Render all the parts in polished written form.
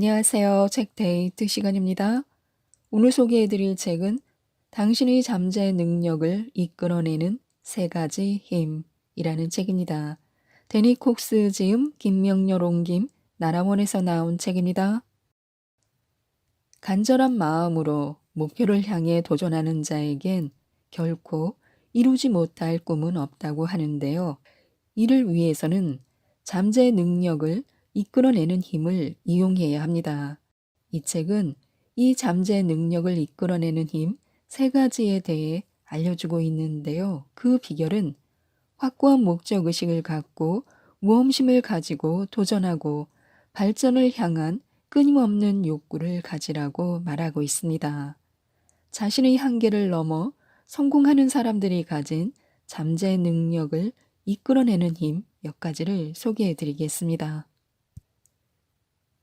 안녕하세요. 책데이트 시간입니다. 오늘 소개해드릴 책은 당신의 잠재 능력을 이끌어내는 세 가지 힘이라는 책입니다. 데니 콕스 지음, 김명렬 옮김, 나라원에서 나온 책입니다. 간절한 마음으로 목표를 향해 도전하는 자에겐 결코 이루지 못할 꿈은 없다고 하는데요. 이를 위해서는 잠재 능력을 이끌어내는 힘을 이용해야 합니다. 이 책은 이 잠재 능력을 이끌어내는 힘 세 가지에 대해 알려주고 있는데요. 그 비결은 확고한 목적 의식을 갖고 모험심을 가지고 도전하고 발전을 향한 끊임없는 욕구를 가지라고 말하고 있습니다. 자신의 한계를 넘어 성공하는 사람들이 가진 잠재 능력을 이끌어내는 힘 몇 가지를 소개해 드리겠습니다.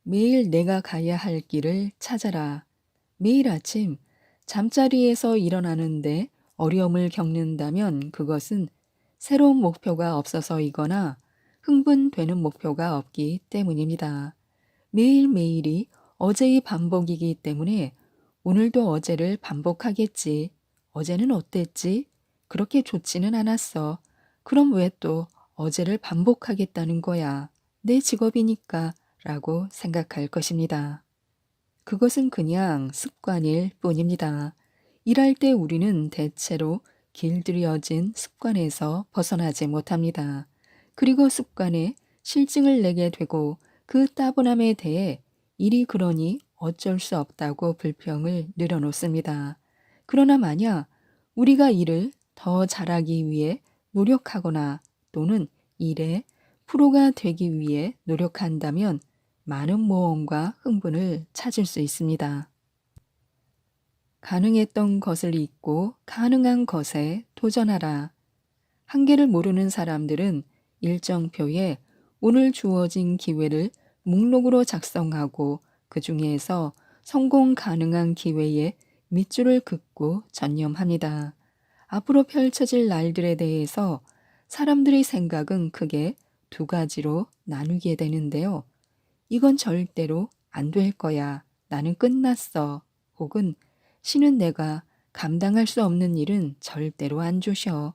매일 내가 가야 할 길을 찾아라. 매일 아침 잠자리에서 일어나는데 어려움을 겪는다면 그것은 새로운 목표가 없어서이거나 흥분되는 목표가 없기 때문입니다. 매일매일이 어제의 반복이기 때문에 오늘도 어제를 반복하겠지. 어제는 어땠지? 그렇게 좋지는 않았어. 그럼 왜 또 어제를 반복하겠다는 거야? 내 직업이니까 라고 생각할 것입니다. 그것은 그냥 습관일 뿐입니다. 일할 때 우리는 대체로 길들여진 습관에서 벗어나지 못합니다. 그리고 습관에 실증을 내게 되고 그 따분함에 대해 일이 그러니 어쩔 수 없다고 불평을 늘어놓습니다. 그러나 만약 우리가 일을 더 잘하기 위해 노력하거나 또는 일에 프로가 되기 위해 노력한다면 많은 모험과 흥분을 찾을 수 있습니다. 가능했던 것을 잊고 가능한 것에 도전하라. 한계를 모르는 사람들은 일정표에 오늘 주어진 기회를 목록으로 작성하고 그 중에서 성공 가능한 기회에 밑줄을 긋고 전념합니다. 앞으로 펼쳐질 날들에 대해서 사람들의 생각은 크게 두 가지로 나누게 되는데요. 이건 절대로 안 될 거야. 나는 끝났어. 혹은 신은 내가 감당할 수 없는 일은 절대로 안 주셔.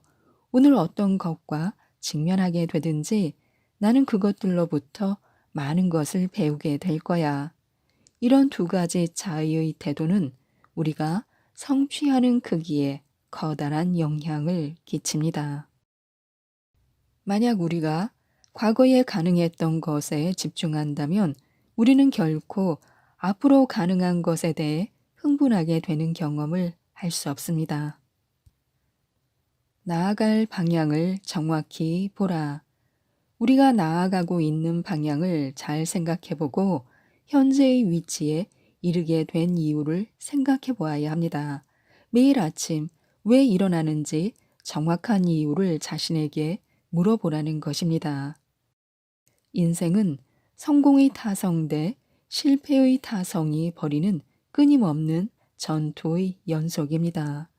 오늘 어떤 것과 직면하게 되든지 나는 그것들로부터 많은 것을 배우게 될 거야. 이런 두 가지 자의의 태도는 우리가 성취하는 크기에 커다란 영향을 끼칩니다. 만약 우리가 과거에 가능했던 것에 집중한다면 우리는 결코 앞으로 가능한 것에 대해 흥분하게 되는 경험을 할 수 없습니다. 나아갈 방향을 정확히 보라. 우리가 나아가고 있는 방향을 잘 생각해 보고 현재의 위치에 이르게 된 이유를 생각해 보아야 합니다. 매일 아침 왜 일어나는지 정확한 이유를 자신에게 물어보라는 것입니다. 인생은 성공의 타성 대 실패의 타성이 벌이는 끊임없는 전투의 연속입니다.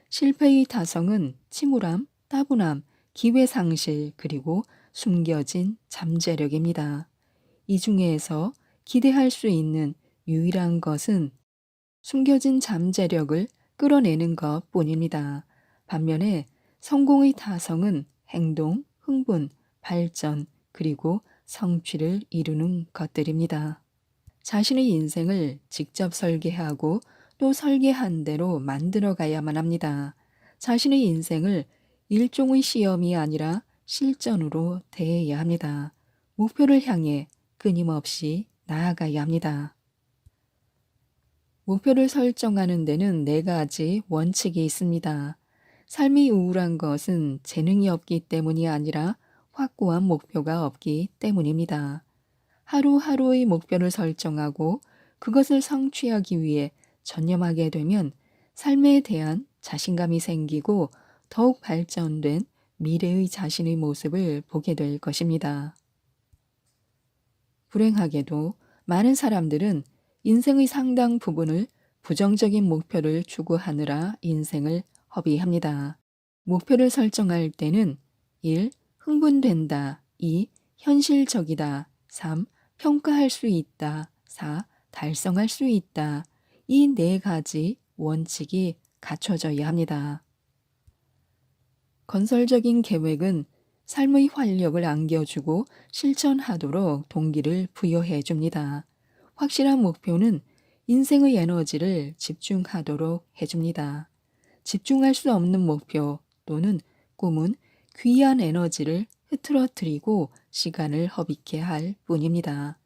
실패의 타성은 침울함, 따분함, 기회상실 그리고 숨겨진 잠재력입니다. 이 중에서 기대할 수 있는 유일한 것은 숨겨진 잠재력을 끌어내는 것 뿐입니다. 반면에 성공의 타성은 행동, 흥분, 발전, 그리고 성취를 이루는 것들입니다. 자신의 인생을 직접 설계하고 또 설계한 대로 만들어 가야만 합니다. 자신의 인생을 일종의 시험이 아니라 실전으로 대해야 합니다. 목표를 향해 끊임없이 나아가야 합니다. 목표를 설정하는 데는 네 가지 원칙이 있습니다. 삶이 우울한 것은 재능이 없기 때문이 아니라 확고한 목표가 없기 때문입니다. 하루하루의 목표를 설정하고 그것을 성취하기 위해 전념하게 되면 삶에 대한 자신감이 생기고 더욱 발전된 미래의 자신의 모습을 보게 될 것입니다. 불행하게도 많은 사람들은 인생의 상당 부분을 부정적인 목표를 추구하느라 인생을 허비합니다. 목표를 설정할 때는 1. 흥분된다. 2. 현실적이다. 3. 평가할 수 있다. 4. 달성할 수 있다. 이 네 가지 원칙이 갖춰져야 합니다. 건설적인 계획은 삶의 활력을 안겨주고 실천하도록 동기를 부여해 줍니다. 확실한 목표는 인생의 에너지를 집중하도록 해줍니다. 집중할 수 없는 목표 또는 꿈은 귀한 에너지를 흐트러뜨리고 시간을 허비케 할 뿐입니다.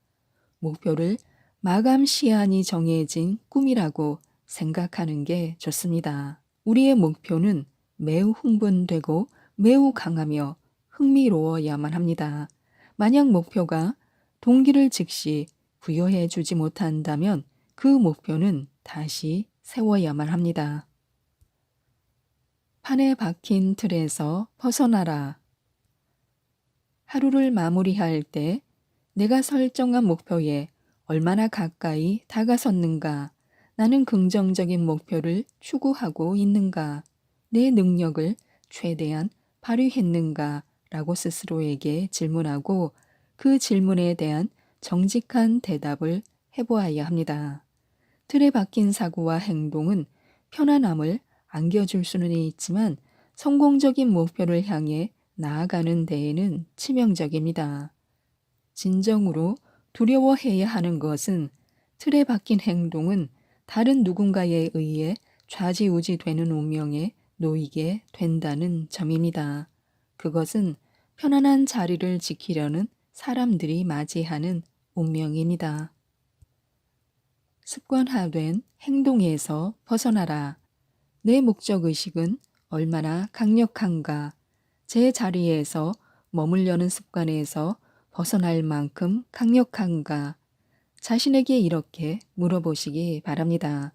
목표를 마감 시한이 정해진 꿈이라고 생각하는 게 좋습니다. 우리의 목표는 매우 흥분되고 매우 강하며 흥미로워야만 합니다. 만약 목표가 동기를 즉시 부여해 주지 못한다면 그 목표는 다시 세워야만 합니다. 판에 박힌 틀에서 벗어나라. 하루를 마무리할 때 내가 설정한 목표에 얼마나 가까이 다가섰는가, 나는 긍정적인 목표를 추구하고 있는가, 내 능력을 최대한 발휘했는가 라고 스스로에게 질문하고 그 질문에 대한 정직한 대답을 해보아야 합니다. 틀에 박힌 사고와 행동은 편안함을 안겨줄 수는 있지만 성공적인 목표를 향해 나아가는 데에는 치명적입니다. 진정으로 두려워해야 하는 것은 틀에 박힌 행동은 다른 누군가에 의해 좌지우지되는 운명에 놓이게 된다는 점입니다. 그것은 편안한 자리를 지키려는 사람들이 맞이하는 운명입니다. 습관화된 행동에서 벗어나라. 내 목적의식은 얼마나 강력한가? 제 자리에서 머물려는 습관에서 벗어날 만큼 강력한가? 자신에게 이렇게 물어보시기 바랍니다.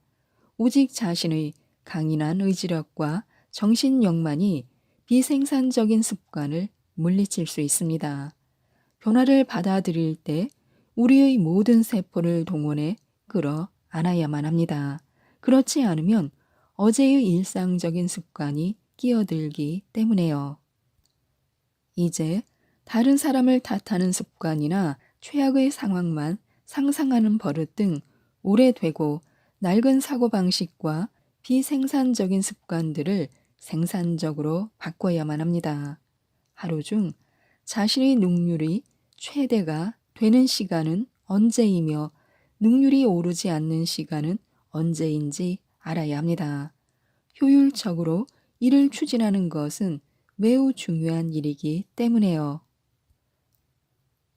오직 자신의 강인한 의지력과 정신력만이 비생산적인 습관을 물리칠 수 있습니다. 변화를 받아들일 때 우리의 모든 세포를 동원해 끌어 안아야만 합니다. 그렇지 않으면 어제의 일상적인 습관이 끼어들기 때문에요. 이제 다른 사람을 탓하는 습관이나 최악의 상황만 상상하는 버릇 등 오래되고 낡은 사고방식과 비생산적인 습관들을 생산적으로 바꿔야만 합니다. 하루 중 자신의 능률이 최대가 되는 시간은 언제이며 능률이 오르지 않는 시간은 언제인지 알아야 합니다. 효율적으로 일을 추진하는 것은 매우 중요한 일이기 때문에요.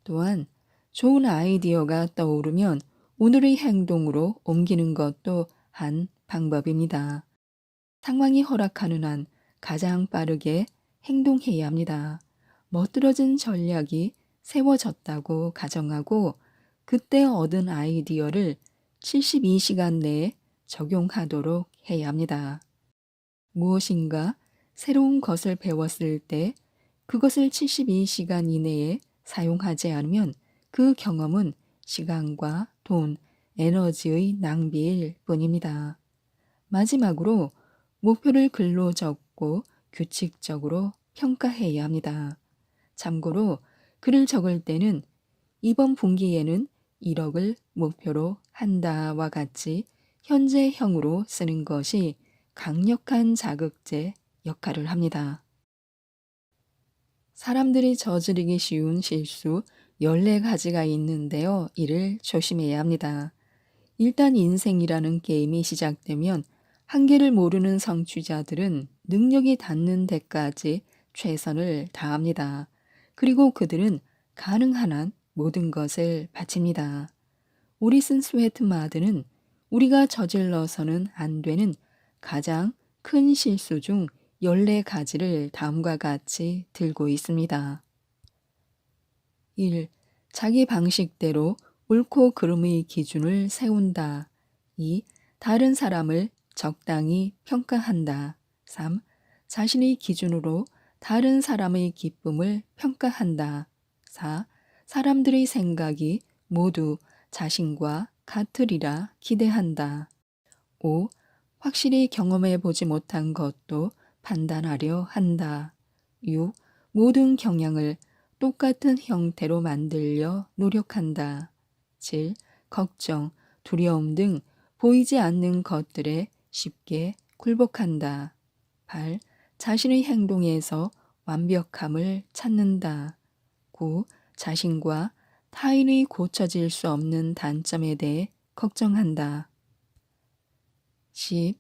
또한 좋은 아이디어가 떠오르면 오늘의 행동으로 옮기는 것도 한 방법입니다. 상황이 허락하는 한 가장 빠르게 행동해야 합니다. 멋들어진 전략이 세워졌다고 가정하고 그때 얻은 아이디어를 72시간 내에 적용하도록 해야 합니다. 무엇인가 새로운 것을 배웠을 때 그것을 72시간 이내에 사용하지 않으면 그 경험은 시간과 돈, 에너지의 낭비일 뿐입니다. 마지막으로 목표를 글로 적고 규칙적으로 평가해야 합니다. 참고로 글을 적을 때는 이번 분기에는 1억을 목표로 한다와 같이 현재형으로 쓰는 것이 강력한 자극제 역할을 합니다. 사람들이 저지르기 쉬운 실수 14가지가 있는데요. 이를 조심해야 합니다. 일단 인생이라는 게임이 시작되면 한계를 모르는 성취자들은 능력이 닿는 데까지 최선을 다합니다. 그리고 그들은 가능한 한 모든 것을 바칩니다. 오리슨 스웨트마드는 우리가 저질러서는 안 되는 가장 큰 실수 중 14가지를 다음과 같이 들고 있습니다. 1. 자기 방식대로 옳고 그름의 기준을 세운다. 2. 다른 사람을 적당히 평가한다. 3. 자신의 기준으로 다른 사람의 기쁨을 평가한다. 4. 사람들의 생각이 모두 자신과 같으리라 기대한다. 5. 확실히 경험해 보지 못한 것도 판단하려 한다. 6. 모든 경향을 똑같은 형태로 만들려 노력한다. 7. 걱정 두려움 등 보이지 않는 것들에 쉽게 굴복한다. 8. 자신의 행동에서 완벽함을 찾는다. 9. 자신과 타인의 고쳐질 수 없는 단점에 대해 걱정한다. 10.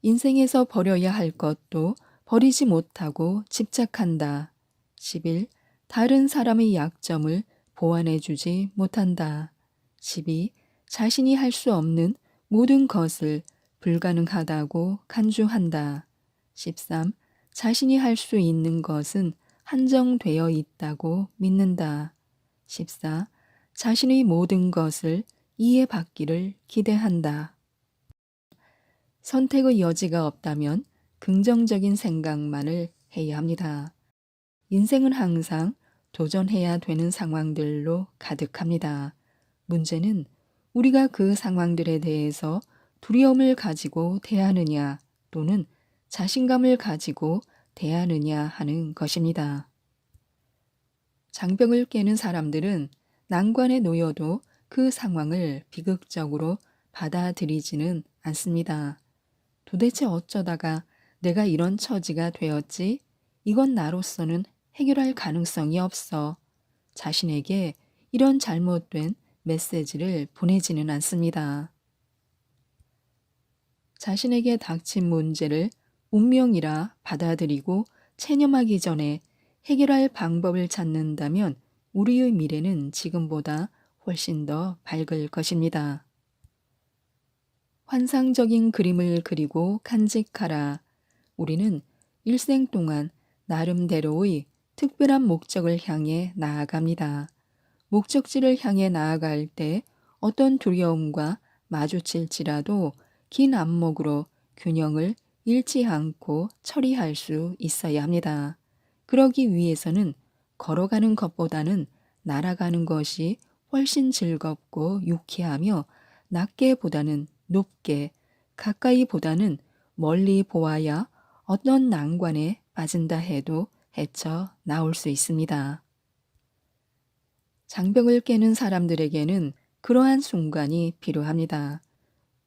인생에서 버려야 할 것도 버리지 못하고 집착한다. 11. 다른 사람의 약점을 보완해주지 못한다. 12. 자신이 할 수 없는 모든 것을 불가능하다고 간주한다. 13. 자신이 할 수 있는 것은 한정되어 있다고 믿는다. 14. 자신의 모든 것을 이해받기를 기대한다. 선택의 여지가 없다면 긍정적인 생각만을 해야 합니다. 인생은 항상 도전해야 되는 상황들로 가득합니다. 문제는 우리가 그 상황들에 대해서 두려움을 가지고 대하느냐 또는 자신감을 가지고 대하느냐 하는 것입니다. 장벽을 깨는 사람들은 난관에 놓여도 그 상황을 비극적으로 받아들이지는 않습니다. 도대체 어쩌다가 내가 이런 처지가 되었지? 이건 나로서는 해결할 가능성이 없어. 자신에게 이런 잘못된 메시지를 보내지는 않습니다. 자신에게 닥친 문제를 운명이라 받아들이고 체념하기 전에 해결할 방법을 찾는다면 우리의 미래는 지금보다 훨씬 더 밝을 것입니다. 환상적인 그림을 그리고 간직하라. 우리는 일생 동안 나름대로의 특별한 목적을 향해 나아갑니다. 목적지를 향해 나아갈 때 어떤 두려움과 마주칠지라도 긴 안목으로 균형을 잃지 않고 처리할 수 있어야 합니다. 그러기 위해서는 걸어가는 것보다는 날아가는 것이 훨씬 즐겁고 유쾌하며 낮게보다는 높게, 가까이보다는 멀리 보아야 어떤 난관에 빠진다 해도 헤쳐 나올 수 있습니다. 장벽을 깨는 사람들에게는 그러한 순간이 필요합니다.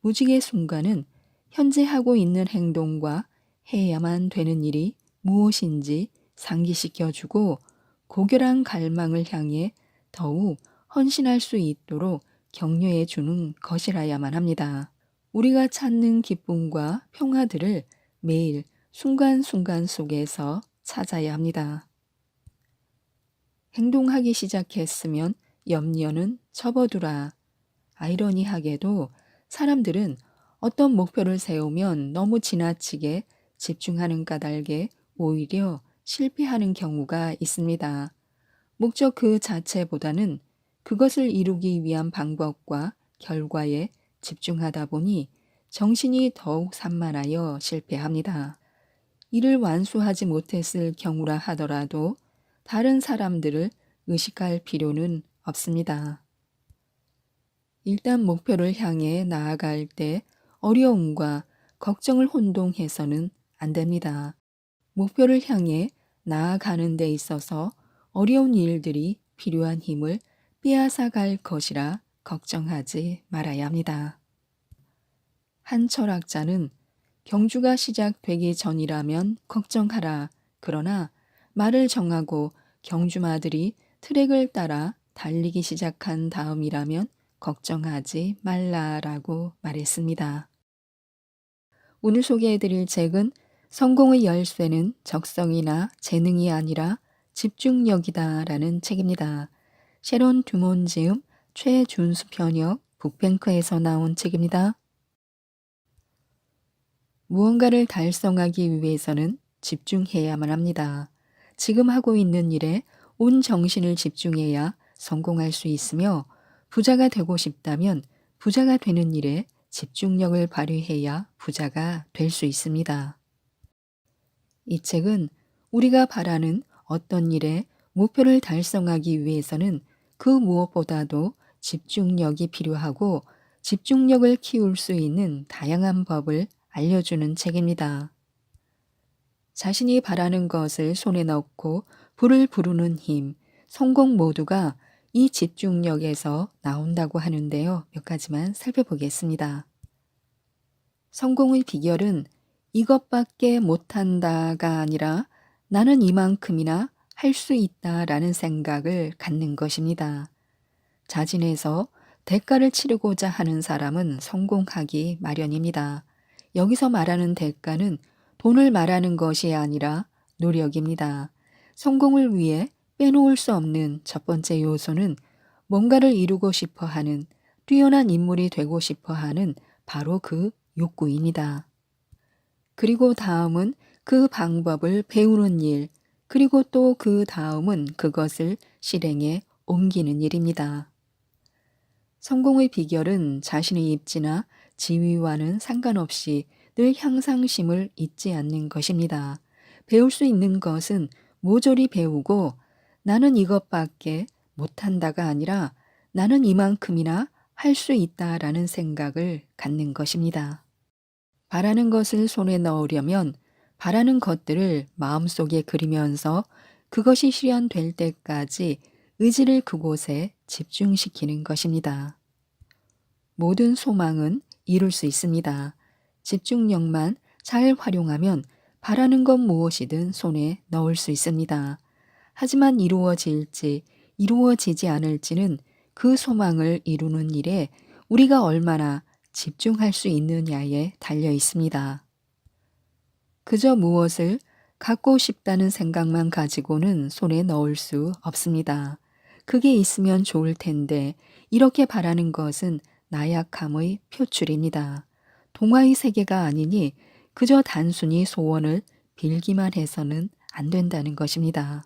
무지개 순간은 현재 하고 있는 행동과 해야만 되는 일이 무엇인지 상기시켜주고 고결한 갈망을 향해 더욱 헌신할 수 있도록 격려해 주는 것이라야만 합니다. 우리가 찾는 기쁨과 평화들을 매일 순간순간 속에서 찾아야 합니다. 행동하기 시작했으면 염려는 접어두라. 아이러니하게도 사람들은 어떤 목표를 세우면 너무 지나치게 집중하는 까닭에 오히려 실패하는 경우가 있습니다. 목적 그 자체보다는 그것을 이루기 위한 방법과 결과에 집중하다 보니 정신이 더욱 산만하여 실패합니다. 이를 완수하지 못했을 경우라 하더라도 다른 사람들을 의식할 필요는 없습니다. 일단 목표를 향해 나아갈 때 어려움과 걱정을 혼동해서는 안 됩니다. 목표를 향해 나아가는 데 있어서 어려운 일들이 필요한 힘을 빼앗아 갈 것이라 걱정하지 말아야 합니다. 한 철학자는 경주가 시작되기 전이라면 걱정하라. 그러나 말을 정하고 경주마들이 트랙을 따라 달리기 시작한 다음이라면 걱정하지 말라라고 말했습니다. 오늘 소개해드릴 책은 성공의 열쇠는 적성이나 재능이 아니라 집중력이다라는 책입니다. 셰론 듀몬 지음, 최준수 번역, 북뱅크에서 나온 책입니다. 무언가를 달성하기 위해서는 집중해야만 합니다. 지금 하고 있는 일에 온 정신을 집중해야 성공할 수 있으며 부자가 되고 싶다면 부자가 되는 일에 집중력을 발휘해야 부자가 될 수 있습니다. 이 책은 우리가 바라는 어떤 일에 목표를 달성하기 위해서는 그 무엇보다도 집중력이 필요하고 집중력을 키울 수 있는 다양한 법을 알려주는 책입니다. 자신이 바라는 것을 손에 넣고 불을 부르는 힘, 성공 모두가 이 집중력에서 나온다고 하는데요. 몇 가지만 살펴보겠습니다. 성공의 비결은 이것밖에 못한다가 아니라 나는 이만큼이나 할 수 있다라는 생각을 갖는 것입니다. 자진해서 대가를 치르고자 하는 사람은 성공하기 마련입니다. 여기서 말하는 대가는 돈을 말하는 것이 아니라 노력입니다. 성공을 위해 빼놓을 수 없는 첫 번째 요소는 뭔가를 이루고 싶어 하는, 뛰어난 인물이 되고 싶어 하는 바로 그 욕구입니다. 그리고 다음은 그 방법을 배우는 일, 그리고 또 그 다음은 그것을 실행에 옮기는 일입니다. 성공의 비결은 자신의 입지나 지위와는 상관없이 늘 향상심을 잊지 않는 것입니다. 배울 수 있는 것은 모조리 배우고 나는 이것밖에 못한다가 아니라 나는 이만큼이나 할 수 있다라는 생각을 갖는 것입니다. 바라는 것을 손에 넣으려면 바라는 것들을 마음속에 그리면서 그것이 실현될 때까지 의지를 그곳에 집중시키는 것입니다. 모든 소망은 이룰 수 있습니다. 집중력만 잘 활용하면 바라는 것 무엇이든 손에 넣을 수 있습니다. 하지만 이루어질지 이루어지지 않을지는 그 소망을 이루는 일에 우리가 얼마나 집중할 수 있느냐에 달려 있습니다. 그저 무엇을 갖고 싶다는 생각만 가지고는 손에 넣을 수 없습니다. 그게 있으면 좋을 텐데 이렇게 바라는 것은 나약함의 표출입니다. 동화의 세계가 아니니 그저 단순히 소원을 빌기만 해서는 안 된다는 것입니다.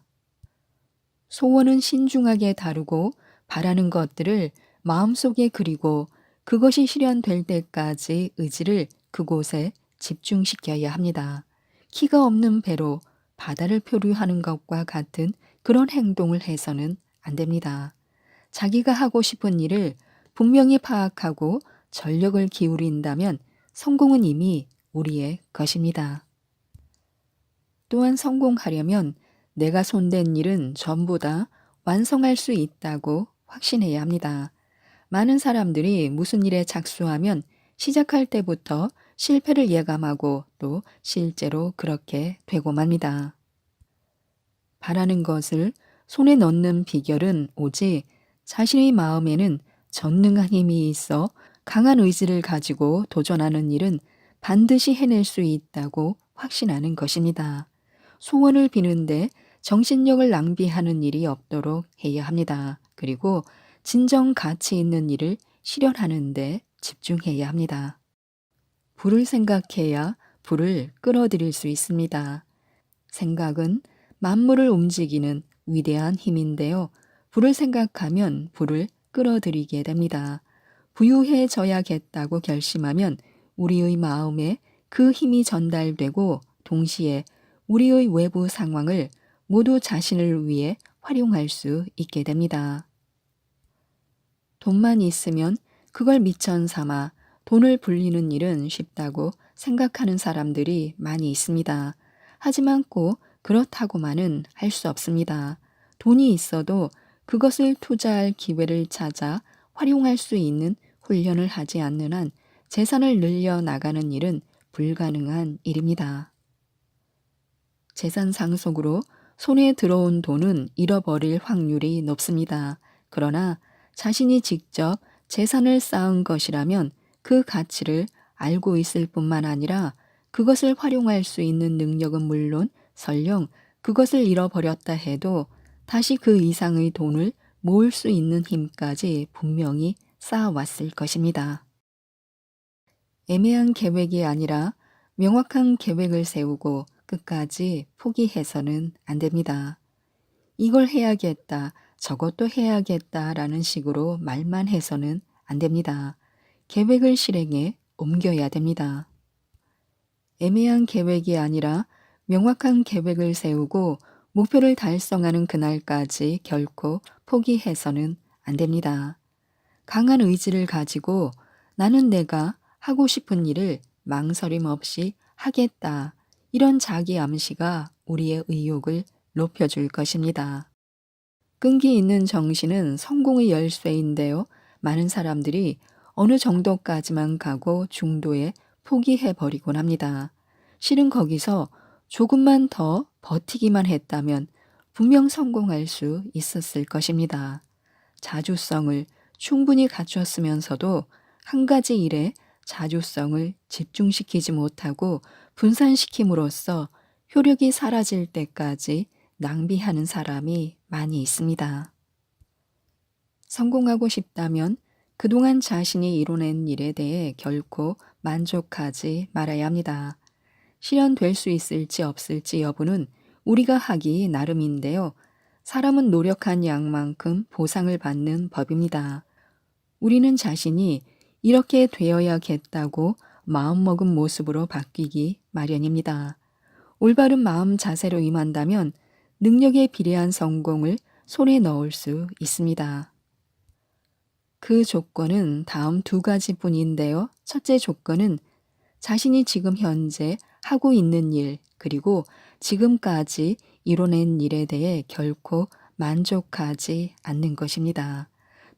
소원은 신중하게 다루고 바라는 것들을 마음속에 그리고 그것이 실현될 때까지 의지를 그곳에 집중시켜야 합니다. 키가 없는 배로 바다를 표류하는 것과 같은 그런 행동을 해서는 안 됩니다. 자기가 하고 싶은 일을 분명히 파악하고 전력을 기울인다면 성공은 이미 우리의 것입니다. 또한 성공하려면 내가 손댄 일은 전부 다 완성할 수 있다고 확신해야 합니다. 많은 사람들이 무슨 일에 착수하면 시작할 때부터 실패를 예감하고 또 실제로 그렇게 되고 맙니다. 바라는 것을 손에 넣는 비결은 오직 자신의 마음에는 전능한 힘이 있어 강한 의지를 가지고 도전하는 일은 반드시 해낼 수 있다고 확신하는 것입니다. 소원을 비는데 정신력을 낭비하는 일이 없도록 해야 합니다. 그리고 진정 가치 있는 일을 실현하는 데 집중해야 합니다. 불을 생각해야 불을 끌어들일 수 있습니다. 생각은 만물을 움직이는 위대한 힘인데요. 불을 생각하면 불을 끌어들이게 됩니다. 부유해져야겠다고 결심하면 우리의 마음에 그 힘이 전달되고 동시에 우리의 외부 상황을 모두 자신을 위해 활용할 수 있게 됩니다. 돈만 있으면 그걸 미천 삼아 돈을 불리는 일은 쉽다고 생각하는 사람들이 많이 있습니다. 하지만 꼭 그렇다고만은 할 수 없습니다. 돈이 있어도 그것을 투자할 기회를 찾아 활용할 수 있는 훈련을 하지 않는 한 재산을 늘려 나가는 일은 불가능한 일입니다. 재산 상속으로 손에 들어온 돈은 잃어버릴 확률이 높습니다. 그러나 자신이 직접 재산을 쌓은 것이라면 그 가치를 알고 있을 뿐만 아니라 그것을 활용할 수 있는 능력은 물론 설령 그것을 잃어버렸다 해도 다시 그 이상의 돈을 모을 수 있는 힘까지 분명히 쌓아왔을 것입니다. 애매한 계획이 아니라 명확한 계획을 세우고 끝까지 포기해서는 안 됩니다. 이걸 해야겠다, 저것도 해야겠다라는 식으로 말만 해서는 안 됩니다. 계획을 실행에 옮겨야 됩니다. 애매한 계획이 아니라 명확한 계획을 세우고 목표를 달성하는 그날까지 결코 포기해서는 안 됩니다. 강한 의지를 가지고 나는 내가 하고 싶은 일을 망설임 없이 하겠다. 이런 자기 암시가 우리의 의욕을 높여줄 것입니다. 끈기 있는 정신은 성공의 열쇠인데요. 많은 사람들이 어느 정도까지만 가고 중도에 포기해 버리곤 합니다. 실은 거기서 조금만 더 버티기만 했다면 분명 성공할 수 있었을 것입니다. 자주성을 충분히 갖췄으면서도 한 가지 일에 자주성을 집중시키지 못하고 분산시킴으로써 효력이 사라질 때까지 낭비하는 사람이 많이 있습니다. 성공하고 싶다면 그동안 자신이 이뤄낸 일에 대해 결코 만족하지 말아야 합니다. 실현될 수 있을지 없을지 여부는 우리가 하기 나름인데요. 사람은 노력한 양만큼 보상을 받는 법입니다. 우리는 자신이 이렇게 되어야겠다고 마음먹은 모습으로 바뀌기 마련입니다. 올바른 마음 자세로 임한다면 능력에 비례한 성공을 손에 넣을 수 있습니다. 그 조건은 다음 두 가지뿐인데요. 첫째 조건은 자신이 지금 현재 하고 있는 일, 그리고 지금까지 이뤄낸 일에 대해 결코 만족하지 않는 것입니다.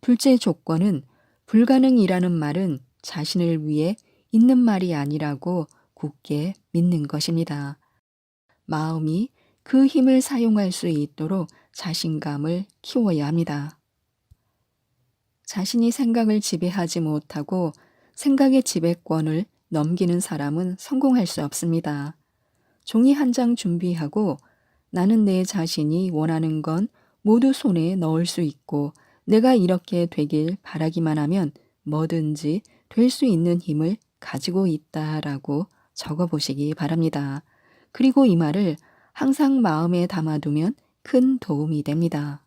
둘째 조건은 불가능이라는 말은 자신을 위해 있는 말이 아니라고 굳게 믿는 것입니다. 마음이 그 힘을 사용할 수 있도록 자신감을 키워야 합니다. 자신이 생각을 지배하지 못하고 생각의 지배권을 넘기는 사람은 성공할 수 없습니다. 종이 한 장 준비하고 나는 내 자신이 원하는 건 모두 손에 넣을 수 있고 내가 이렇게 되길 바라기만 하면 뭐든지 될 수 있는 힘을 가지고 있다라고 적어보시기 바랍니다. 그리고 이 말을 항상 마음에 담아두면 큰 도움이 됩니다.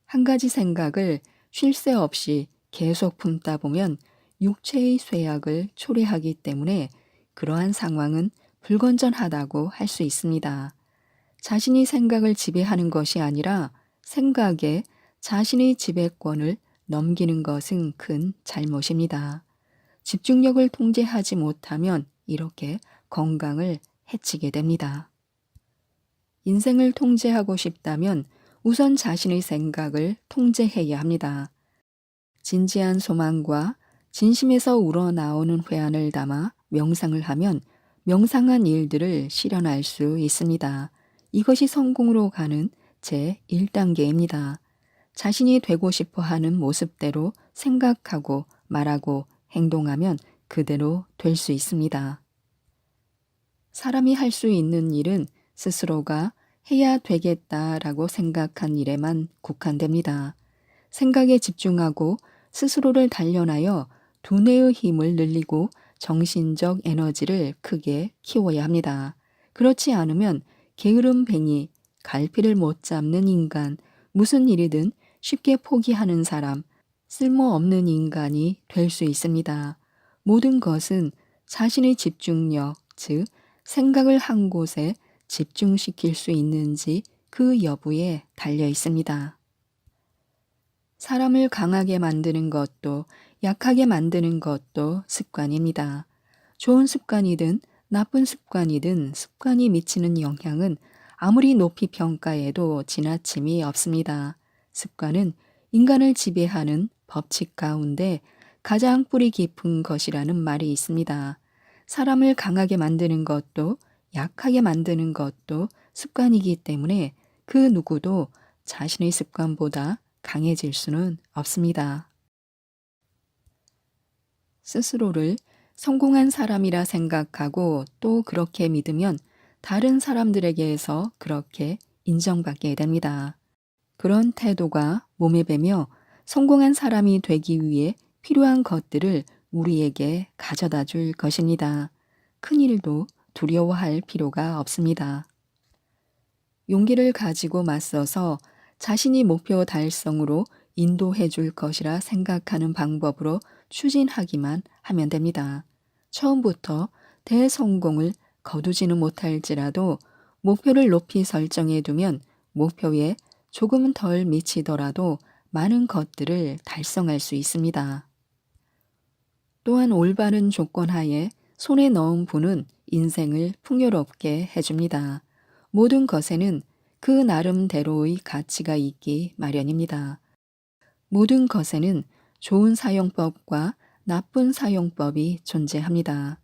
한 가지 생각을 쉴 새 없이 계속 품다 보면 육체의 쇠약을 초래하기 때문에 그러한 상황은 불건전하다고 할 수 있습니다. 자신이 생각을 지배하는 것이 아니라 생각에 자신의 지배권을 넘기는 것은 큰 잘못입니다. 집중력을 통제하지 못하면 이렇게 건강을 해치게 됩니다. 인생을 통제하고 싶다면 우선 자신의 생각을 통제해야 합니다. 진지한 소망과 진심에서 우러나오는 회한을 담아 명상을 하면 명상한 일들을 실현할 수 있습니다. 이것이 성공으로 가는 제1단계입니다. 자신이 되고 싶어 하는 모습대로 생각하고 말하고 행동하면 그대로 될 수 있습니다. 사람이 할 수 있는 일은 스스로가 해야 되겠다라고 생각한 일에만 국한됩니다. 생각에 집중하고 스스로를 단련하여 두뇌의 힘을 늘리고 정신적 에너지를 크게 키워야 합니다. 그렇지 않으면 게으름뱅이, 갈피를 못 잡는 인간, 무슨 일이든 쉽게 포기하는 사람, 쓸모없는 인간이 될 수 있습니다. 모든 것은 자신의 집중력, 즉 생각을 한 곳에 집중시킬 수 있는지 그 여부에 달려 있습니다. 사람을 강하게 만드는 것도 약하게 만드는 것도 습관입니다. 좋은 습관이든 나쁜 습관이든 습관이 미치는 영향은 아무리 높이 평가해도 지나침이 없습니다. 습관은 인간을 지배하는 법칙 가운데 가장 뿌리 깊은 것이라는 말이 있습니다. 사람을 강하게 만드는 것도 약하게 만드는 것도 습관이기 때문에 그 누구도 자신의 습관보다 강해질 수는 없습니다. 스스로를 성공한 사람이라 생각하고 또 그렇게 믿으면 다른 사람들에게서 그렇게 인정받게 됩니다. 그런 태도가 몸에 배며 성공한 사람이 되기 위해 필요한 것들을 우리에게 가져다 줄 것입니다. 큰일도 두려워할 필요가 없습니다. 용기를 가지고 맞서서 자신이 목표 달성으로 인도해 줄 것이라 생각하는 방법으로 추진하기만 하면 됩니다. 처음부터 대성공을 거두지는 못할지라도 목표를 높이 설정해 두면 목표에 조금은 덜 미치더라도 많은 것들을 달성할 수 있습니다. 또한 올바른 조건 하에 손에 넣은 분은 인생을 풍요롭게 해줍니다. 모든 것에는 그 나름대로의 가치가 있기 마련입니다. 모든 것에는 좋은 사용법과 나쁜 사용법이 존재합니다.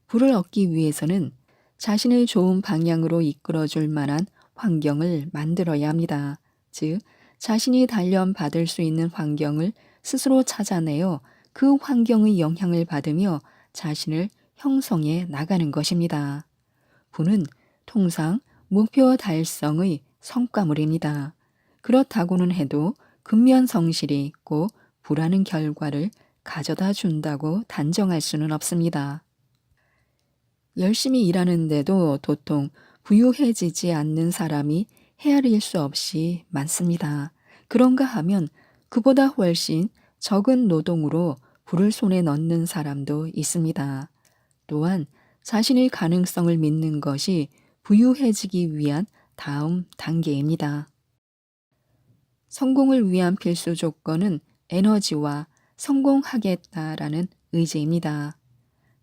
부를 얻기 위해서는 자신을 좋은 방향으로 이끌어줄 만한 환경을 만들어야 합니다. 즉, 자신이 단련받을 수 있는 환경을 스스로 찾아내어 그 환경의 영향을 받으며 자신을 형성해 나가는 것입니다. 부는 통상 목표 달성의 성과물입니다. 그렇다고는 해도 근면성실이 있고 부라는 결과를 가져다 준다고 단정할 수는 없습니다. 열심히 일하는데도 도통 부유해지지 않는 사람이 헤아릴 수 없이 많습니다. 그런가 하면 그보다 훨씬 적은 노동으로 부를 손에 넣는 사람도 있습니다. 또한 자신의 가능성을 믿는 것이 부유해지기 위한 다음 단계입니다. 성공을 위한 필수 조건은 에너지와 성공하겠다라는 의지입니다.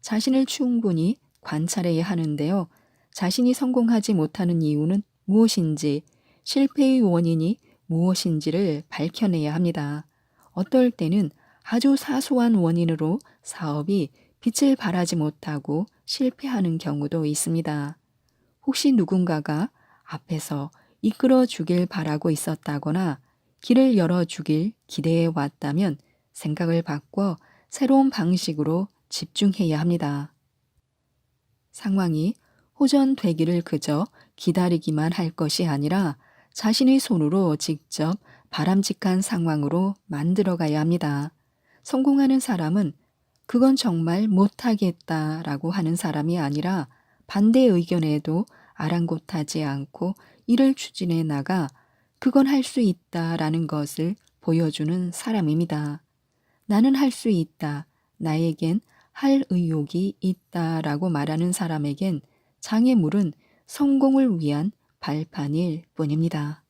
자신을 충분히 관찰해야 하는데요. 자신이 성공하지 못하는 이유는 무엇인지, 실패의 원인이 무엇인지를 밝혀내야 합니다. 어떨 때는 아주 사소한 원인으로 사업이 빛을 발하지 못하고 실패하는 경우도 있습니다. 혹시 누군가가 앞에서 이끌어 주길 바라고 있었다거나 길을 열어 주길 기대해 왔다면 생각을 바꿔 새로운 방식으로 집중해야 합니다. 상황이 호전되기를 그저 기다리기만 할 것이 아니라 자신의 손으로 직접 바람직한 상황으로 만들어가야 합니다. 성공하는 사람은 그건 정말 못하겠다라고 하는 사람이 아니라 반대 의견에도 아랑곳하지 않고 이를 추진해 나가 그건 할 수 있다라는 것을 보여주는 사람입니다. 나는 할 수 있다. 나에겐 할 의욕이 있다라고 말하는 사람에겐 장애물은 성공을 위한 발판일 뿐입니다.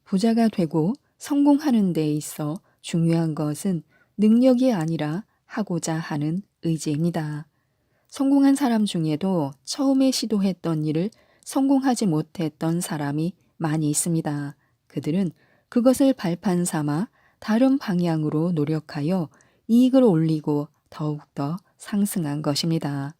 부자가 되고 성공하는 데 있어 중요한 것은 능력이 아니라 하고자 하는 의지입니다. 성공한 사람 중에도 처음에 시도했던 일을 성공하지 못했던 사람이 많이 있습니다. 그들은 그것을 발판 삼아 다른 방향으로 노력하여 이익을 올리고 더욱더 상승한 것입니다.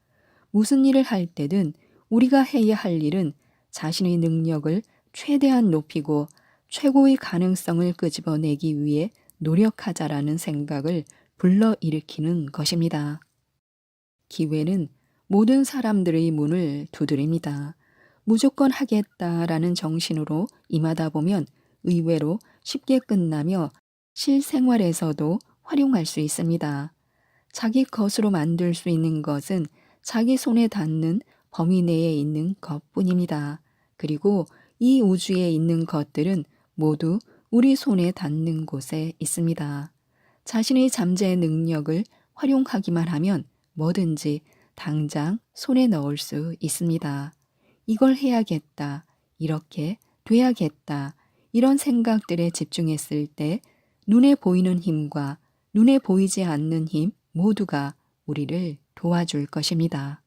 무슨 일을 할 때든 우리가 해야 할 일은 자신의 능력을 최대한 높이고 최고의 가능성을 끄집어내기 위해 노력하자라는 생각을 불러일으키는 것입니다. 기회는 모든 사람들의 문을 두드립니다. 무조건 하겠다라는 정신으로 임하다 보면 의외로 쉽게 끝나며 실생활에서도 활용할 수 있습니다. 자기 것으로 만들 수 있는 것은 자기 손에 닿는 범위 내에 있는 것뿐입니다. 그리고 이 우주에 있는 것들은 모두 우리 손에 닿는 곳에 있습니다. 자신의 잠재 능력을 활용하기만 하면 뭐든지 당장 손에 넣을 수 있습니다. 이걸 해야겠다, 이렇게 돼야겠다, 이런 생각들에 집중했을 때 눈에 보이는 힘과 눈에 보이지 않는 힘 모두가 우리를 도와줄 것입니다.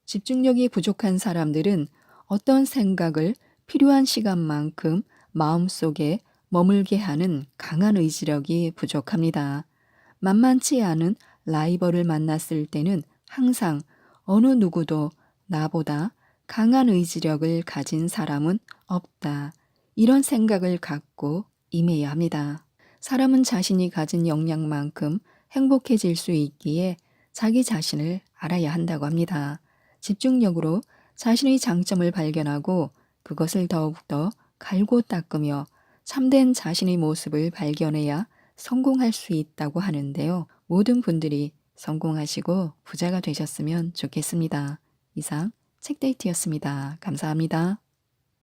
집중력이 부족한 사람들은 어떤 생각을 필요한 시간만큼 마음속에 머물게 하는 강한 의지력이 부족합니다. 만만치 않은 라이벌을 만났을 때는 항상 어느 누구도 나보다 강한 의지력을 가진 사람은 없다. 이런 생각을 갖고 임해야 합니다. 사람은 자신이 가진 역량만큼 행복해질 수 있기에 자기 자신을 알아야 한다고 합니다. 집중력으로 자신의 장점을 발견하고 그것을 더욱더 갈고 닦으며 참된 자신의 모습을 발견해야 성공할 수 있다고 하는데요. 모든 분들이 성공하시고 부자가 되셨으면 좋겠습니다. 이상 책데이트였습니다. 감사합니다.